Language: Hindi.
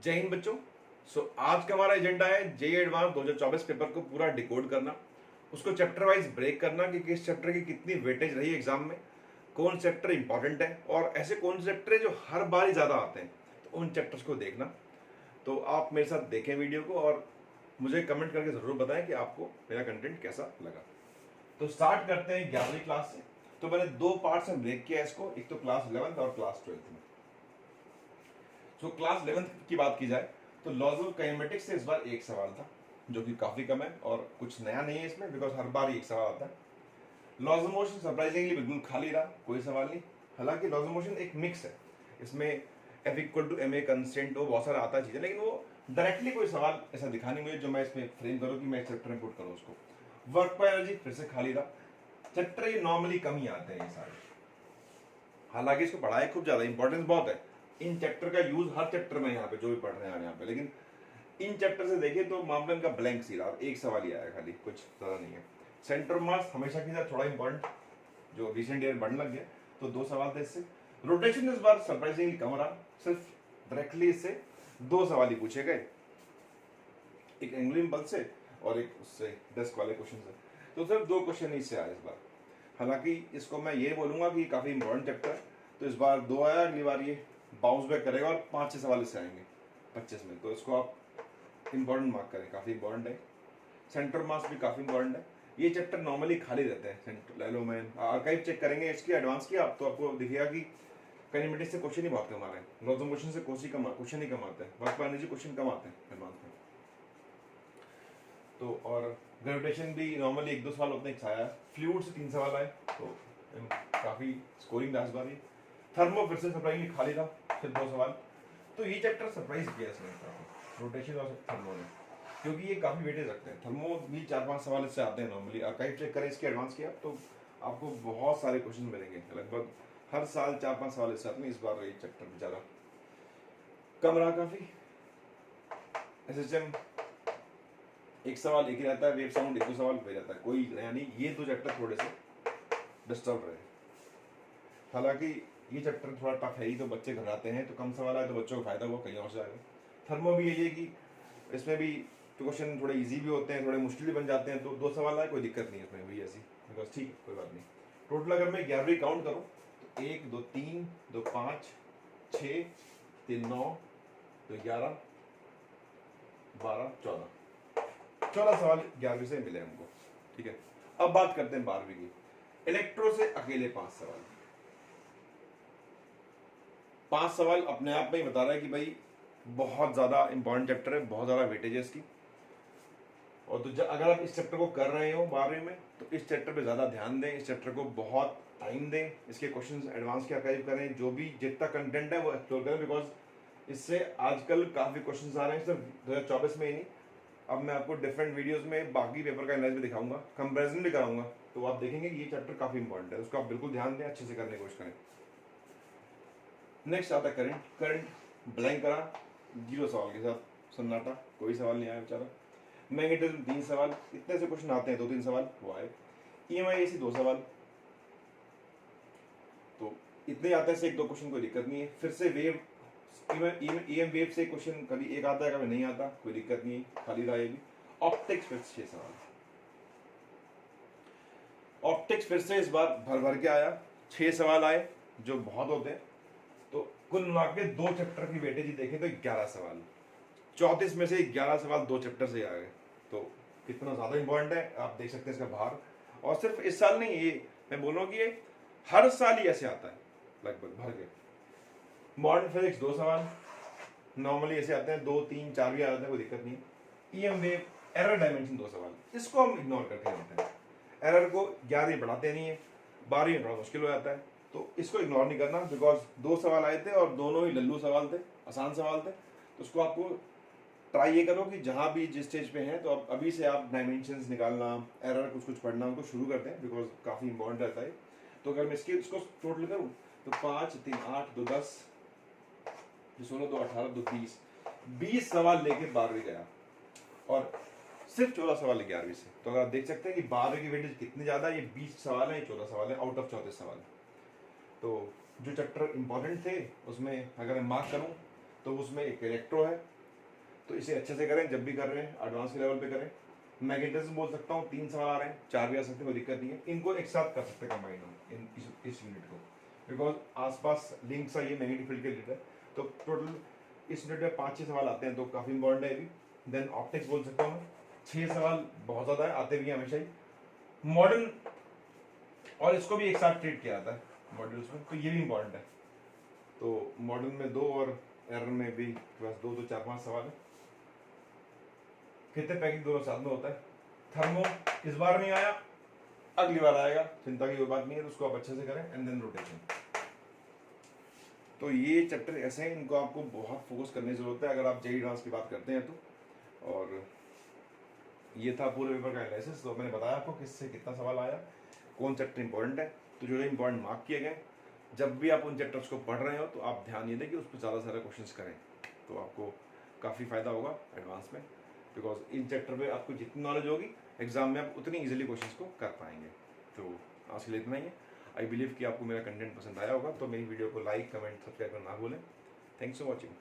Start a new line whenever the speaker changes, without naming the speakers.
जय हिंद बच्चों। आज का हमारा एजेंडा है जेईई एडवांस 2024 पेपर को पूरा डिकोड करना, उसको चैप्टर वाइज ब्रेक करना कि किस चैप्टर की कितनी वेटेज रही एग्जाम में, कौन चैप्टर इंपॉर्टेंट है और ऐसे कौन से चैप्टर है जो हर बार ही ज़्यादा आते हैं, तो उन चैप्टर्स को देखना। तो आप मेरे साथ देखें वीडियो को और मुझे कमेंट करके ज़रूर बताएं कि आपको मेरा कंटेंट कैसा लगा। तो स्टार्ट करते हैं 11वीं क्लास से। तो मैंने दो पार्ट्स में ब्रेक किया इसको, एक तो क्लास 11th और क्लास 12th में। तो क्लास 11th की बात की जाए तो लॉजिकल काइनेमेटिक्स से इस बार एक सवाल था जो कि काफ़ी कम है और कुछ नया नहीं है इसमें, बिकॉज हर बार एक सवाल आता है। लॉज ऑफ मोशन सरप्राइजिंगली बिल्कुल खाली रहा, कोई सवाल नहीं। हालांकि लॉज ऑफ मोशन एक मिक्स है, इसमें F equal to M A constant वो बहुत सारा आता चीज़ है, लेकिन वो डायरेक्टली कोई सवाल ऐसा दिखा नहीं मुझे जो मैं इसमें फ्रेम करूँ कि मैं इस चैप्टर में पुट करूँ उसको। वर्क पर एनर्जी फिर से खाली रहा। चैप्टर ये नॉर्मली कम ही आते हैं ये सारे, हालांकि इसको पढ़ाए खूब ज़्यादा, इंपॉर्टेंस बहुत है। इन चैप्टर का यूज हर चैप्टर में यहाँ पे जो भी पढ़ रहे हैं यहाँ पे, लेकिन इन चैप्टर से देखें तो मामला इनका ब्लैंक सी रहा, एक सवाल ही आया खाली, कुछ ज़्यादा नहीं है। सेंटर मास हमेशा की तरह थोड़ा इंपॉर्टेंट, जो रिसेंट ईयर बढ़ने लग गया, तो दो सवाल थे इससे। रोटेशन इस बार सरप्राइजिंगली कम रहा, सिर्फ डायरेक्टली इससे दो सवाल ही पूछे गए, एक एंगुलर इम्पल्स से और एक उससे डेस्क वाले क्वेश्चन से। तो सिर्फ दो क्वेश्चन इससे आए इस बार। हालांकि इसको मैं ये बोलूंगा कि काफ़ी इंपॉर्टेंट चैप्टर है, तो इस बार दो आया, अगली बार ये बाउंस बैक करेगा और 5-6 सवाल इससे आएंगे 25 में, तो इसको आप इंपॉर्टेंट मार्क करें, काफ़ी इंपॉर्टेंट है। सेंटर मास भी काफ़ी इंपॉर्टेंट है। ये चैप्टर नॉर्मली खाली रहते हैं। सेंटर ले लो, मैं आर्काइव चेक करेंगे इसकी एडवांस की आप, तो आपको दिखेगा कि काइनेमेटिक्स से क्वेश्चन ही बहुत कम आ रहे हैं, लॉज ऑफ मोशन से क्वेश्चन ही कम आते हैं, वर्क बाय एनर्जी क्वेश्चन कम आते हैं एडवांस में। तो और ग्रेविटेशन भी नॉर्मली 1-2 सवाल होते हैं, आया। फ्लूइड से 3 सवाल आए, तो काफ़ी स्कोरिंग रहा इस बार ये। थर्मो फिर से सरप्राइजिंगली खाली रहा, फिर 2 सवाल। तो ये चैप्टर सरप्राइज किया इसमें रोटेशन और थर्मो ने, क्योंकि ये काफ़ी वेटेज रखते हैं। थर्मो भी 4-5 सवाल इससे आते हैं नॉर्मली। आर्काइव चेक करें इसके एडवांस किया तो आपको बहुत सारे क्वेश्चन मिलेंगे, लगभग हर साल 4-5 सवाल इससे आते हैं। इस बार ये चैप्टर बेचारा कम रहा काफ़ी। एसएचएम एक सवाल एक ही रहता है, वेव साउंड 1-2 सवाल हो जाता है, कोई नया नहीं। ये दो चैप्टर थोड़े से डिस्टर्ब रहे। हालांकि ये चैप्टर थोड़ा टफ है ही, तो बच्चे घबराते हैं, तो कम सवाल आए तो बच्चों को फायदा हुआ, कहीं और से आएगा। थर्मो भी यही है कि इसमें भी क्वेश्चन थोड़े इजी भी होते हैं, थोड़े मुश्किल भी बन जाते हैं, तो 2 सवाल आए कोई दिक्कत नहीं है इसमें भी ऐसी, बिकॉज ठीक है, कोई बात नहीं। टोटल अगर मैं 11वीं काउंट करूँ तो 1 2 3 2 5 6 3 9 2 11 12 14 सवाल 11वीं से मिले हमको, ठीक है। अब बात करते हैं 12वीं की। इलेक्ट्रो से अकेले 5 सवाल। 5 सवाल अपने आप में ही बता रहा है कि भाई बहुत ज़्यादा इंपॉर्टेंट चैप्टर है, बहुत ज़्यादा वेटेज है इसकी। और तो अगर आप इस चैप्टर को कर रहे हो 12वीं में, तो इस चैप्टर पे ज़्यादा ध्यान दें, इस चैप्टर को बहुत टाइम दें, इसके क्वेश्चंस एडवांस के आर्काइव करें, जो भी जितना कंटेंट है वो एक्सप्लोर करें, बिकॉज इससे आजकल काफ़ी क्वेश्चंस आ रहे हैं, सिर्फ 2024 में ही नहीं। अब मैं आपको डिफरेंट वीडियोस में बाकी पेपर का एनालाइज भी दिखाऊंगा, कंपैरिजन भी कराऊंगा, तो आप देखेंगे कि ये चैप्टर काफ़ी इंपॉर्टेंट है, उसको आप बिल्कुल ध्यान दें, अच्छे से करने की कोशिश करें। नेक्स्ट आता है करंट। करंट ब्लैंक करा, 0 सवाल के साथ सन्नाटा, कोई सवाल नहीं आया बेचारा। मैग्नेटिज्म 3 सवाल, इतने से क्वेश्चन आते हैं, 2-3 सवाल वो आए। EMI 2 सवाल, तो इतने आते हैं से 1-2 क्वेश्चन, कोई दिक्कत नहीं है। फिर से वेव, EM वेव से क्वेश्चन कभी एक आता है कभी नहीं आता, कोई दिक्कत नहीं है, खाली रहा ये भी। ऑप्टिक्स फिर से 6 सवाल। ऑप्टिक्स फिर से इस बार भर भर के आया, 6 सवाल आए जो बहुत होते हैं, तो कुल मिला के 2 चैप्टर की वेटेज देखें तो 11 सवाल, 34 में से 11 सवाल 2 चैप्टर से आ गए, तो कितना ज़्यादा इंपॉर्टेंट है आप देख सकते हैं इसका भार। और सिर्फ इस साल नहीं, ये मैं बोल रहा हूँ कि ये हर साल ही ऐसे आता है लगभग भर के। मॉडर्न फिजिक्स 2 सवाल, नॉर्मली ऐसे आते हैं 2 3 4 भी आ जाते हैं, कोई दिक्कत नहीं। EM वेव एरर डायमेंशन 2 सवाल, इसको हम इग्नोर करके रहते हैं, एरर को 11वीं पढ़ाते नहीं है, 12वीं में थोड़ा मुश्किल हो जाता है, तो इसको इग्नोर नहीं करना, बिकॉज 2 सवाल आए थे और दोनों ही लल्लू सवाल थे, आसान सवाल थे। तो उसको आपको ट्राई ये करो कि जहाँ भी जिस स्टेज पे हैं, तो अब अभी से आप डायमेंशंस निकालना, एरर कुछ पढ़ना उनको शुरू करते हैं, बिकॉज काफ़ी इंपॉर्टेंट रहता है। तो अगर मैं इसको टोटल करूँ तो 5 3 8 2 10 16 2 18 2 20 सवाल लेके 12वीं गया, और सिर्फ 14 सवाल है 11वीं से। तो अगर आप देख सकते हैं कि 12वीं की वेटेज कितनी ज़्यादा है, ये 20 सवाल है, 14 सवाल है आउट ऑफ 34 सवाल। तो जो चैप्टर इंपॉर्टेंट थे उसमें अगर मैं मार्क करूँ तो उसमें एक इलेक्ट्रो है, तो इसे अच्छे से करें जब भी कर रहे हैं, एडवांस के लेवल पे करें। मैग्नेटिज्म बोल सकता हूँ, 3 सवाल आ रहे हैं, 4 भी आ सकते हैं, कोई दिक्कत नहीं है, इनको एक साथ कर सकते हैं कंबाइन हम इस यूनिट को, बिकॉज आसपास लिंक सा ये मैग्नेटिक फील्ड के रिलेटेड है। तो टोटल इस यूनिट में 5-6 सवाल आते हैं, तो काफ़ी इंपॉर्टेंट है भी। देन ऑप्टिक्स बोल सकता हूँ, 6 सवाल बहुत ज़्यादा है, आते भी हैं हमेशा ही। मॉडर्न, और इसको भी एक साथ ट्रीट किया जाता है मॉड्यूल्स में, तो ये भी इंपॉर्टेंट है। तो मॉडर्न में 2 और एरर में भी बस 2 तो 4-5 सवाल है। कितने पैकेज दोनों साथ में होता है। थर्मो इस बार नहीं आया, अगली बार आएगा, चिंता की कोई बात नहीं है, तो उसको आप अच्छे से करें। And then rotation. तो ये चैप्टर ऐसे हैं, इनको आपको बहुत फोकस करने की जरूरत है अगर आप जेईई एडवांस की बात करते हैं तो। और ये था पूरे पेपर का एनालिसिस। तो मैंने बताया आपको किससे कितना सवाल आया, कौन चैप्टर इंपॉर्टेंट है, तो जो इंपॉर्टेंट मार्क किए गए। जब भी आप उन चैप्टर्स को पढ़ रहे हो तो आप ध्यान ये दें कि उस पर ज़्यादा सारे क्वेश्चंस करें, तो आपको काफ़ी फ़ायदा होगा एडवांस में, बिकॉज इन चैप्टर पे आपको जितनी नॉलेज होगी एग्जाम में आप उतनी इजीली क्वेश्चंस को कर पाएंगे। तो आज के लिए इतना ही है। आई बिलीव कि आपको मेरा कंटेंट पसंद आया होगा, तो मेरी वीडियो को लाइक, कमेंट, सब्सक्राइब करना ना भूलें। Thanks for watching.